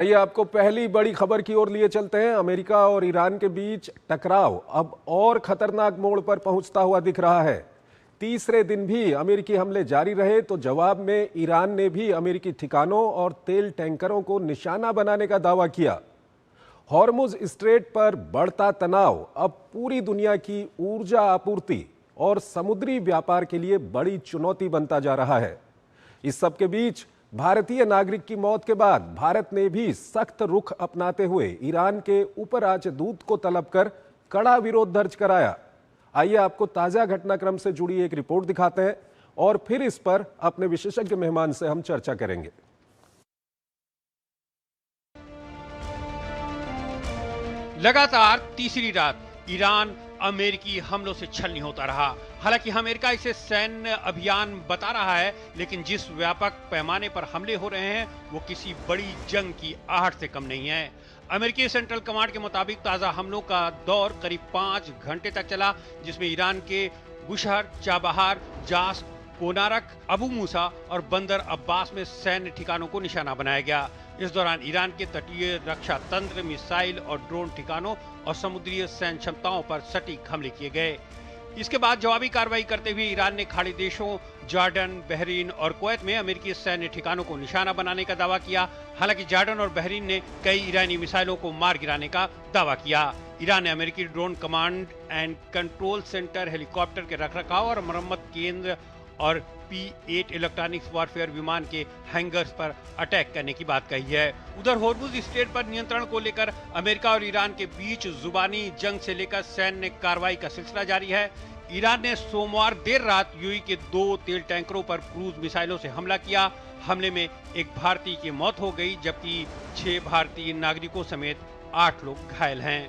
ये आपको पहली बड़ी खबर की ओर लिए चलते हैं। अमेरिका और ईरान के बीच टकराव अब और खतरनाक मोड़ पर पहुंचता हुआ दिख रहा है। तीसरे दिन भी अमेरिकी हमले जारी रहे तो जवाब में ईरान ने भी अमेरिकी ठिकानों और तेल टैंकरों को निशाना बनाने का दावा किया। हॉर्मुज स्ट्रेट पर बढ़ता तनाव अब पूरी दुनिया की ऊर्जा आपूर्ति और समुद्री व्यापार के लिए बड़ी चुनौती बनता जा रहा है। इस सब के बीच भारतीय नागरिक की मौत के बाद भारत ने भी सख्त रुख अपनाते हुए ईरान के उपराजदूत को तलब कर कड़ा विरोध दर्ज कराया। आइए आपको ताजा घटनाक्रम से जुड़ी एक रिपोर्ट दिखाते हैं और फिर इस पर अपने विशेषज्ञ मेहमान से हम चर्चा करेंगे। लगातार तीसरी रात ईरान अमेरिकी हमलों से छलनी होता रहा। हालांकि अमेरिका इसे सैन्य अभियान बता रहा है, लेकिन जिस व्यापक पैमाने पर हमले हो रहे हैं वो किसी बड़ी जंग की आहट से कम नहीं है। अमेरिकी सेंट्रल कमांड के मुताबिक ताजा हमलों का दौर करीब 5 घंटे तक चला, जिसमें ईरान के गुशहर, चाबहार, जास, कोनारक, अबू मूसा और बंदर अब्बास में सैन्य ठिकानों को निशाना बनाया गया। इस दौरान ईरान के तटीय रक्षा तंत्र, मिसाइल और ड्रोन ठिकानों और समुद्री सैन्य क्षमताओं पर सटीक हमले किए गए। इसके बाद जवाबी कार्रवाई करते हुए ईरान ने खाड़ी देशों जॉर्डन, बहरीन और कुवैत में अमेरिकी सैन्य ठिकानों को निशाना बनाने का दावा किया। हालांकि जॉर्डन और बहरीन ने कई ईरानी मिसाइलों को मार गिराने का दावा किया। ईरान ने अमेरिकी drone command and control centre, helicopter के रखरखाव और मरम्मत केंद्र और P-8 इलेक्ट्रॉनिक्स वॉरफेयर विमान के हैंगर्स पर अटैक करने की बात कही है। उधर हॉर्मुज स्ट्रेट पर नियंत्रण को लेकर अमेरिका और ईरान के बीच जुबानी जंग से लेकर सैन्य कार्रवाई का सिलसिला जारी है। ईरान ने सोमवार देर रात यूएई के 2 तेल टैंकरों पर क्रूज मिसाइलों से हमला किया। हमले में एक भारतीय की मौत हो गई, जबकि 6 भारतीय नागरिकों समेत 8 लोग घायल हैं।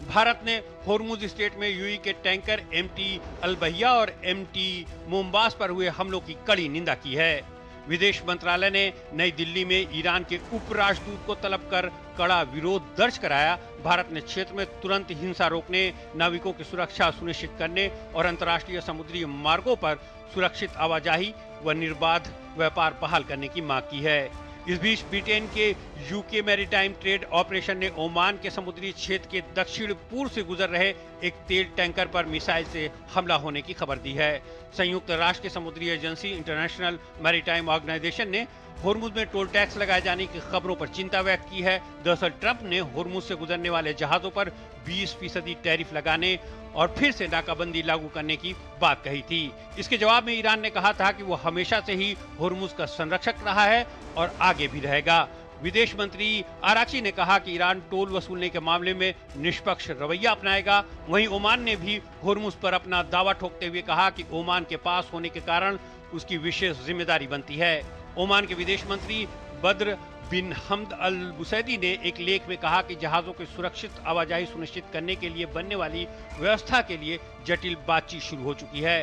भारत ने हॉर्मुज स्ट्रेट में यूएई के टैंकर MT अल-बहिया और MT मोमबास पर हुए हमलों की कड़ी निंदा की है। विदेश मंत्रालय ने नई दिल्ली में ईरान के उपराजदूत को तलब कर कड़ा विरोध दर्ज कराया। भारत ने क्षेत्र में तुरंत हिंसा रोकने, नाविकों की सुरक्षा सुनिश्चित करने और अंतर्राष्ट्रीय समुद्री मार्गों पर सुरक्षित आवाजाही व निर्बाध व्यापार बहाल करने की मांग की है। इस बीच ब्रिटेन के यूके मैरीटाइम ट्रेड ऑपरेशन ने ओमान के समुद्री क्षेत्र के दक्षिण पूर्व से गुजर रहे एक तेल टैंकर पर मिसाइल से हमला होने की खबर दी है। संयुक्त राष्ट्र की समुद्री एजेंसी इंटरनेशनल मैरीटाइम ऑर्गेनाइजेशन ने हॉर्मुज में टोल टैक्स लगाए जाने की खबरों पर चिंता व्यक्त की है। दरअसल ट्रंप ने हॉर्मुज से गुजरने वाले जहाजों पर 20% टैरिफ लगाने और फिर से नाकाबंदी लागू करने की बात कही थी। इसके जवाब में ईरान ने कहा था कि वो हमेशा से ही हॉर्मुज का संरक्षक रहा है और आगे भी रहेगा। विदेश मंत्री आराची ने कहा कि ईरान टोल वसूलने के मामले में निष्पक्ष रवैया अपनाएगा। वहीं ओमान ने भी हॉर्मुज पर अपना दावा ठोकते हुए कहा कि ओमान के पास होने के कारण उसकी विशेष जिम्मेदारी बनती है। ओमान के विदेश मंत्री बद्र बिन हमद अल बुसैदी ने एक लेख में कहा कि जहाजों की सुरक्षित आवाजाही सुनिश्चित करने के लिए बनने वाली व्यवस्था के लिए जटिल बातचीत शुरू हो चुकी है।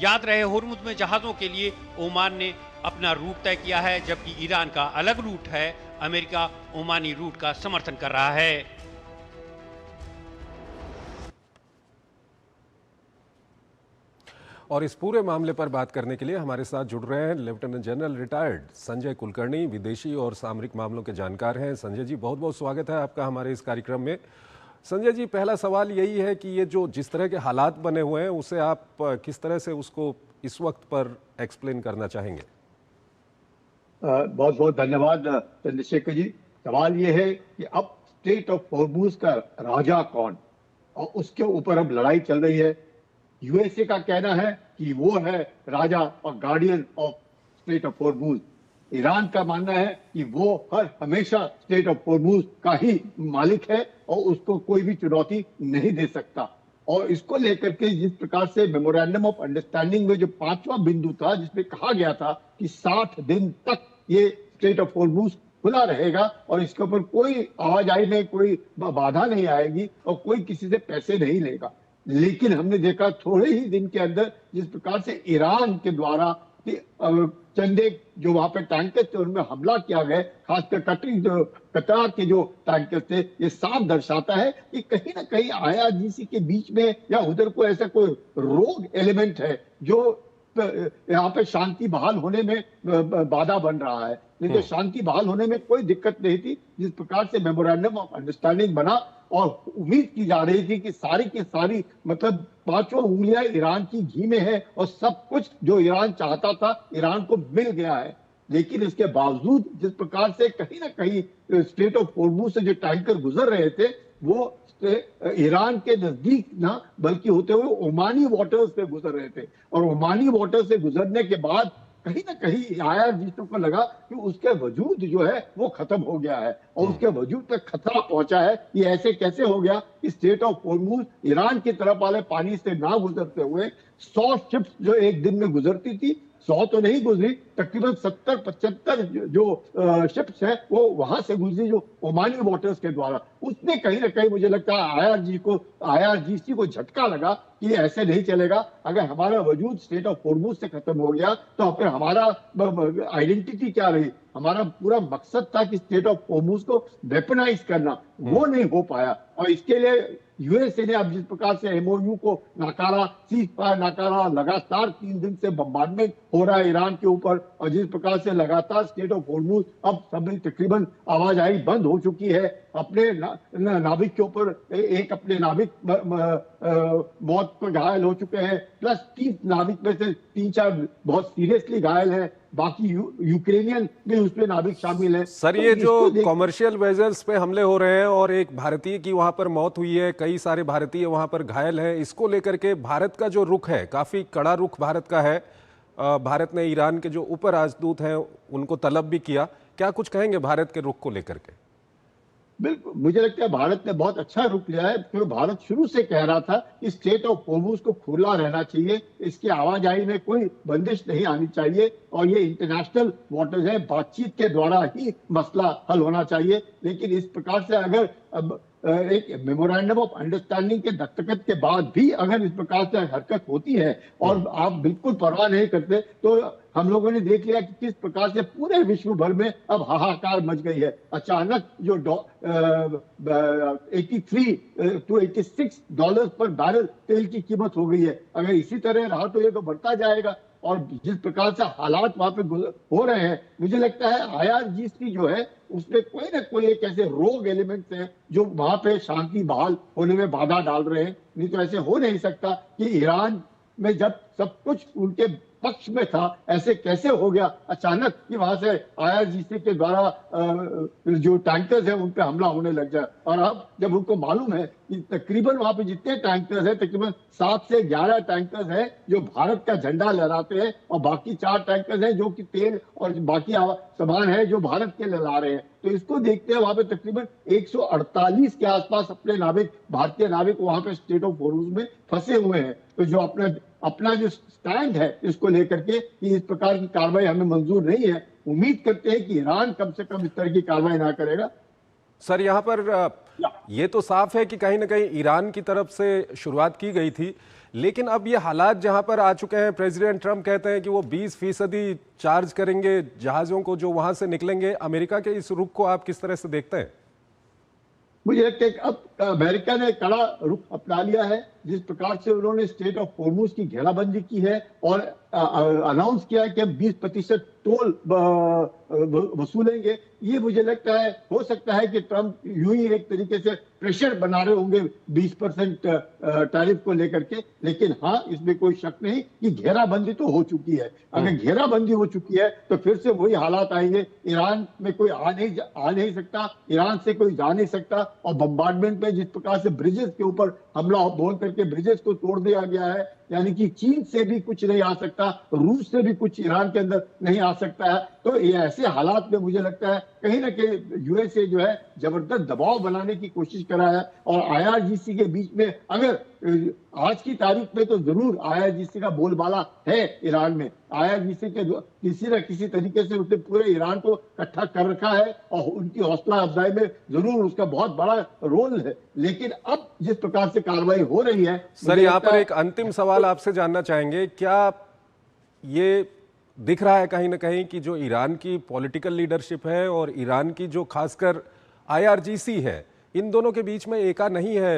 याद रहे, हॉर्मुज में जहाजों के लिए ओमान ने अपना रूट तय किया है, जबकि ईरान का अलग रूट है। अमेरिका ओमानी रूट का समर्थन कर रहा है। और इस पूरे मामले पर बात करने के लिए हमारे साथ जुड़ रहे हैं lieutenant general retired Sanjay Kulkarni, विदेशी और सामरिक मामलों के जानकार हैं। संजय जी, बहुत बहुत स्वागत है आपका हमारे इस कार्यक्रम में। संजय जी, पहला सवाल यही है कि ये जो जिस तरह के हालात बने हुए हैं उसे आप किस तरह से उसको इस वक्त पर एक्सप्लेन करना चाहेंगे? बहुत बहुत धन्यवाद चंद्रशेखर जी। सवाल ये है कि अब स्ट्रेट ऑफ हॉर्मुज का राजा कौन, और उसके ऊपर अब लड़ाई चल रही है। यूएसए का कहना है कि वो है राजा और guardian of straight of Hormuz. Iran का मानना है कि वो हमेशा स्ट्रेट ऑफ हॉर्मुज का ही मालिक है और उसको कोई भी चुनौती नहीं दे सकता। और इसको लेकर के जिस प्रकार से मेमोरेंडम ऑफ अंडरस्टैंडिंग में जो 5वां बिंदु था, जिसमें कहा गया था कि 60 दिन तक ये स्ट्रेट ऑफ हॉर्मुज खुला रहेगा और इसके ऊपर कोई आवाजाही में कोई बाधा नहीं आएगी और कोई किसी से पैसे नहीं लेगा। लेकिन हमने देखा थोड़े ही दिन के अंदर जिस प्रकार से ईरान के द्वारा चंदे जो वहां पे टैंकर थे उनमें हमला किया गया, खासकर कतार के जो टैंकर थे, ये साफ दर्शाता है कि कहीं ना कहीं आईआरजीसी के बीच में या उधर को ऐसा कोई रोग एलिमेंट है जो यहाँ पे शांति बहाल होने में बाधा बन रहा है। नहीं तो शांति बहाल होने में कोई दिक्कत नहीं थी। जिस प्रकार से मेमोरेंडम ऑफ अंडरस्टैंडिंग बना और उम्मीद की जा रही थी कि सारी की सारी मतलब पांचों उंगलियां ईरान की घी में है और सब कुछ जो ईरान चाहता था ईरान को मिल गया है, लेकिन इसके बावजूद जिस प्रकार से कहीं ना कहीं स्ट्रेट ऑफ होर्मुज से जो टैंकर गुजर रहे थे वो ईरान के नजदीक ना बल्कि होते हुए ओमानी वाटर्स से गुजर रहे थे, और ओमानी वाटर से गुजरने के बाद कहीं ना कहीं आईआरजीसी को लगा कि उसके वजूद जो है वो खत्म हो गया है और उसके वजूद पे खतरा पहुंचा है। ये ऐसे कैसे हो गया कि स्ट्रेट ऑफ होर्मुज ईरान की तरफ वाले पानी से ना गुजरते हुए 100 शिप्स जो एक दिन में गुजरती थी, 100 तो नहीं गुजरी, तकरीबन 70-75 जो शिप्स है वो वहां से गुजरी जो ओमानी वाटर्स के द्वारा। उसने कहीं ना कहीं मुझे लगता है आईआरजीसी को झटका लगा कि ऐसे नहीं चलेगा। अगर हमारा वजूद स्ट्रेट ऑफ होर्मुज से खत्म हो गया तो फिर हमारा आइडेंटिटी क्या रही? हमारा पूरा मकसद था कि स्ट्रेट ऑफ होर्मुज को वेपनाइज करना, वो नहीं हो पाया। और इसके लिए यूएसए ने अब जिस प्रकार से एमओयू को नकारा, सीज फायर नकारा, लगातार 3 दिन से बम्बार्डमेंट हो रहा है ईरान के ऊपर, और जिस प्रकार से लगातार स्ट्रेट ऑफ होर्मुज अब सभी तकरीबन आवाजाही बंद हो चुकी है। अपने नाविक के ऊपर एक अपने नाविक मौत पर घायल हो चुके हैं, प्लस 30 नाविक में से 3-4 बहुत सीरियसली घायल हैं, बाकी यूक्रेनियन भी उसमें नाविक शामिल है। सर ये जो कॉमर्शियल वेजल्स पे हमले हो रहे हैं और एक भारतीय की वहां पर मौत हुई है, कई सारे भारतीय वहां पर घायल हैं, इसको लेकर के भारत का जो रुख है काफी कड़ा रुख भारत का है। भारत ने ईरान के जो उप राजदूत हैं उनको तलब भी किया, क्या कुछ कहेंगे भारत के रुख को लेकर के? बिल्कुल, मुझे लगता है भारत ने बहुत अच्छा रुख लिया है, क्योंकि भारत शुरू से कह रहा था कि स्ट्रेट ऑफ होर्मुज को खुला रहना चाहिए, इसकी आवाजाही में कोई बंदिश नहीं आनी चाहिए और ये इंटरनेशनल वाटर्स है, बातचीत के द्वारा ही मसला हल होना चाहिए। लेकिन इस प्रकार से अगर एक मेमोरेंडम ऑफ अंडरस्टैंडिंग के दस्तखत के बाद भी अगर इस प्रकार से हरकत होती है और आप बिल्कुल परवाह नहीं करते, तो हम लोगों ने देख लिया कि किस प्रकार से पूरे विश्व भर में अब हाहाकार मच गई है। अचानक जो 83 to 86 डॉलर पर बैरल तेल की कीमत हो गई है। अगर इसी तरह रहा तो ये तो बढ़ता जाएगा, और जिस प्रकार से हालात वहां पे हो रहे हैं, मुझे लगता है आईआरजीसी जो है उसमें कोई ना कोई एक ऐसे रोग एलिमेंट्स हैं जो वहां पे शांति बहाल होने में बाधा डाल रहे हैं। नहीं तो ऐसे हो नहीं सकता कि ईरान में जब सब कुछ उनके पक्ष में था, ऐसे कैसे हो गया अचानक कि वहां से आईआरजीसी के द्वारा जो टैंकर्स हैं उन पे हमला होने लग जाए। और अब जब उनको मालूम है कि तकरीबन वहां पे जितने टैंकर्स हैं, तकरीबन 7 से 11 टैंकर्स हैं जो भारत का झंडा लहराते हैं, और बाकी 4 टैंकर्स हैं जो कि तेल और बाकी सामान है जो भारत के लहरा रहे हैं। तो इसको देखते हैं वहां पे तकरीबन 148 के आसपास अपने नाविक, भारतीय नाविक वहां पे स्ट्रेट ऑफ होर्मुज में फंसे हुए हैं। तो जो अपना जो स्टैंड है इसको लेकर के कि इस प्रकार की कार्रवाई हमें मंजूर नहीं है, उम्मीद करते हैं कि ईरान कम से कम इस तरह की कार्रवाई ना करेगा। सर यहाँ पर ये तो साफ है कि कहीं ना कहीं ईरान की तरफ से शुरुआत की गई थी, लेकिन अब ये हालात जहां पर आ चुके हैं, प्रेसिडेंट ट्रंप कहते हैं कि वो 20% चार्ज करेंगे जहाजों को जो वहां से निकलेंगे। अमेरिका के इस रुख को आप किस तरह से देखते हैं? मुझे लगता है कि अब अमेरिका ने कड़ा रुख अपना लिया है। जिस प्रकार से उन्होंने स्ट्रेट ऑफ होर्मुज की घेराबंदी की है और अनाउंस किया है कि हम 20% टोल वसूलेंगे, ये मुझे लगता है हो सकता है कि ट्रंप यूं ही एक तरीके से प्रेशर बना रहे होंगे 20% टैरिफ को लेकर के। लेकिन हाँ, इसमें कोई शक नहीं कि घेराबंदी तो हो चुकी है। अगर घेराबंदी हो चुकी है तो फिर से वही हालात आएंगे, ईरान में कोई आ नहीं सकता, ईरान से कोई जा नहीं सकता। और बम्बार्डमेंट में जिस प्रकार से ब्रिजेस के ऊपर हमला बोल करके ब्रिजेस को तोड़ दिया गया है, यानी कि चीन से भी कुछ नहीं आ सकता, रूस से भी कुछ ईरान के अंदर नहीं आ सकता है। तो ये ऐसे हालात में मुझे लगता है कहीं ना कहीं यूएसए जो है जबरदस्त दबाव बनाने की कोशिश कर रहा है। और आईआरजीसी के बीच में अगर आज की तारीख में तो जरूर आईआरजीसी का बोलबाला है ईरान में। आईआरजीसी के किसी न किसी तरीके से उसने पूरे ईरान को इकट्ठा कर रखा है और उनकी हौसला अफजाई में जरूर उसका बहुत बड़ा रोल है। लेकिन अब जिस प्रकार से कार्रवाई हो रही है, सर यहाँ पर एक अंतिम सवाल आपसे जानना चाहेंगे, क्या ये दिख रहा है कहीं ना कहीं कि जो ईरान की पॉलिटिकल लीडरशिप है और ईरान की जो खासकर आईआरजीसी है, इन दोनों के बीच में एका नहीं है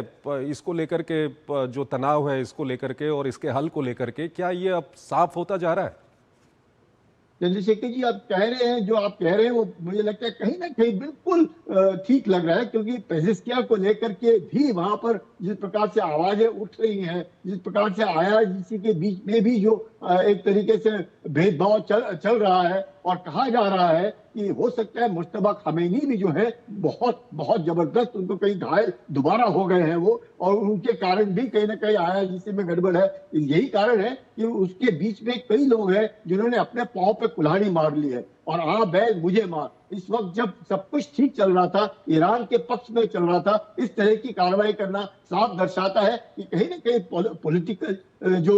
इसको लेकर के, जो तनाव है इसको लेकर के और इसके हल को लेकर के, क्या ये अब साफ होता जा रहा है? चंद्रशेखर जी, आप कह रहे हैं, जो आप कह रहे हैं वो मुझे लगता है कहीं ना कहीं बिल्कुल ठीक लग रहा है, क्योंकि पेजेस्किया को लेकर के भी वहां पर जिस प्रकार से आवाजें उठ रही हैं, जिस प्रकार से IRGC के बीच में भी जो एक तरीके से भेदभाव चल रहा है और कहा जा रहा है कि हो सकता है मुश्तबा खमैनी भी जो है बहुत बहुत जबरदस्त, उनको कहीं घायल दोबारा हो गए हैं वो, और उनके कारण भी कहीं ना कहीं IRGC में गड़बड़ है। यही कारण है कि उसके बीच में कई लोग हैं जिन्होंने अपने पांव पे कुल्हाड़ी मार ली है और बैल मुझे मार। इस वक्त जब सब कुछ ठीक चल रहा था, ईरान के पक्ष में चल रहा था, इस तरह की कार्रवाई करना साफ दर्शाता है कि कहीं ना कहीं पॉलिटिकल जो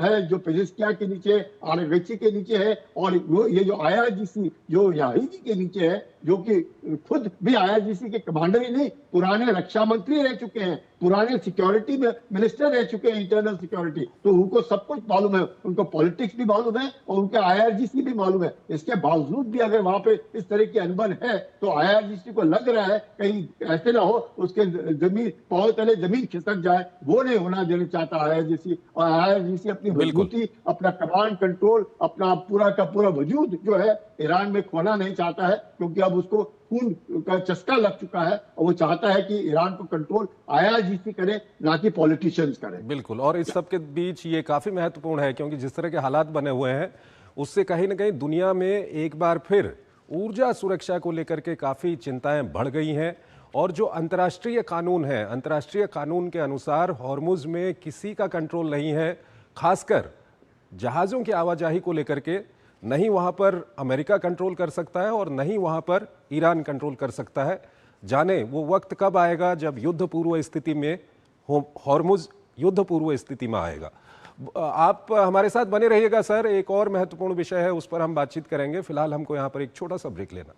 है, जो पेजेस्किया के नीचे, RFC के नीचे है, और ये जो IRGC जो याहीदी के नीचे है, जो कि खुद भी IRGC के कमांडर ही नहीं, पुराने रक्षा मंत्री रह चुके हैं, पुराने सिक्योरिटी में मिनिस्टर रह चुके हैं, इंटरनल सिक्योरिटी, तो उनको सब कुछ मालूम है, उनको पॉलिटिक्स भी मालूम है और उनके IRGC भी मालूम है। इसके बावजूद भी अगर वहां पे इस तरह की अनबन है तो IRGC को लग रहा है कहीं ऐसे ना हो उसके जमीन पांव तले जमीन खिसक जाए, वो नहीं होना देना चाहता IRGC। और IRGC अपनी मजबूती, अपना कमांड कंट्रोल, अपना पूरा का पूरा वजूद जो है ईरान में खोना नहीं चाहता है, क्योंकि अब उसको खून का चस्का लग चुका है और वो चाहता है कि ईरान को कंट्रोल IRGC करे, ना कि पॉलिटिशियंस करे। बिल्कुल, और इस सब के बीच ये काफी महत्वपूर्ण है क्योंकि जिस तरह के हालात बने हुए हैं उससे कहीं ना कहीं दुनिया में एक बार फिर ऊर्जा सुरक्षा को लेकर के काफी चिंताएं बढ़ गई हैं। और जो अंतर्राष्ट्रीय कानून है, अंतर्राष्ट्रीय कानून के अनुसार हॉर्मुज में किसी का कंट्रोल नहीं है, खासकर जहाज़ों की आवाजाही को लेकर के। नहीं वहाँ पर अमेरिका कंट्रोल कर सकता है और नहीं वहाँ पर ईरान कंट्रोल कर सकता है। जाने वो वक्त कब आएगा जब युद्ध पूर्व स्थिति में हॉर्मुज युद्ध पूर्व स्थिति में आएगा। आप हमारे साथ बने रहिएगा सर, एक और महत्वपूर्ण विषय है उस पर हम बातचीत करेंगे। फिलहाल हमको यहाँ पर एक छोटा सा ब्रेक लेना।